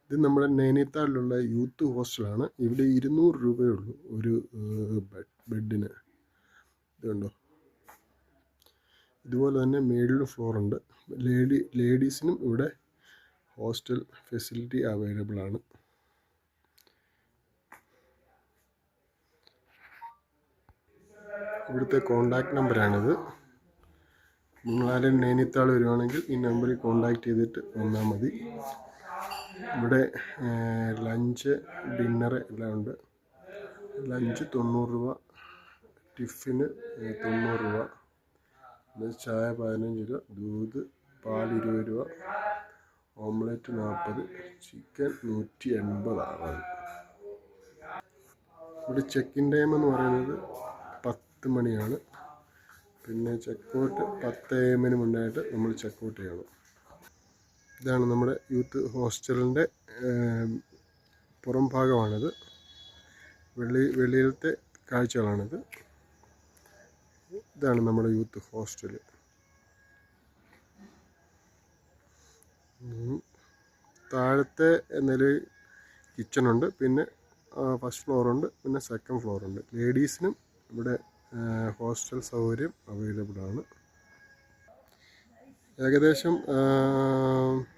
ഇത് നമ്മുടെ നൈനിത്താളിലുള്ള യൂത്ത് ഹോസ്റ്റലാണ്. ഇവിടെ 200 രൂപയേ ഉള്ളൂ ഒരു ബെഡിന്. ഇതുണ്ടോ, ഇതുപോലെ തന്നെ മേളിലും ഫ്ലോറുണ്ട്. ലേഡീസിനും ഇവിടെ ഹോസ്റ്റൽ ഫെസിലിറ്റി അവൈലബിൾ ആണ്. ഇവിടുത്തെ കോണ്ടാക്ട് നമ്പറാണിത്. നിങ്ങളാരും നൈനിത്താൾ വരുവാണെങ്കിൽ ഈ നമ്പറിൽ കോണ്ടാക്ട് ചെയ്തിട്ട് വന്നാൽ മതി. ഇവിടെ ലഞ്ച്, ഡിന്നർ എല്ലാം ഉണ്ട്. ലഞ്ച് 90 രൂപ, ടിഫിന് 90 രൂപ, പിന്നെ ചായ 15 രൂപ, ദൂത് പാൽ 20 രൂപ, ഓംലെറ്റ് 40, ചിക്കൻ 180 ആണ്. ഇവിടെ ചെക്ക് ഇൻ ടൈം എന്ന് പറയുന്നത് 10 മണിയാണ്. പിന്നെ ചെക്കൗട്ട് 10 AM മുന്നായിട്ട് നമ്മൾ ചെക്കൗട്ട് ചെയ്യണം. ഇതാണ് നമ്മുടെ യൂത്ത് ഹോസ്റ്റലിൻ്റെ പുറം ഭാഗമാണിത്. വെളിയിലത്തെ കാഴ്ചകളാണിത്. ഇതാണ് നമ്മുടെ യൂത്ത് ഹോസ്റ്റൽ. താഴത്തെ നിലയിൽ കിച്ചണുണ്ട്, പിന്നെ ഫസ്റ്റ് ഫ്ലോറുണ്ട്, പിന്നെ സെക്കൻഡ് ഫ്ലോറുണ്ട്. ലേഡീസിനും ഇവിടെ ഹോസ്റ്റൽ സൗകര്യം അവൈലബിൾ ആണ്. ഏകദേശം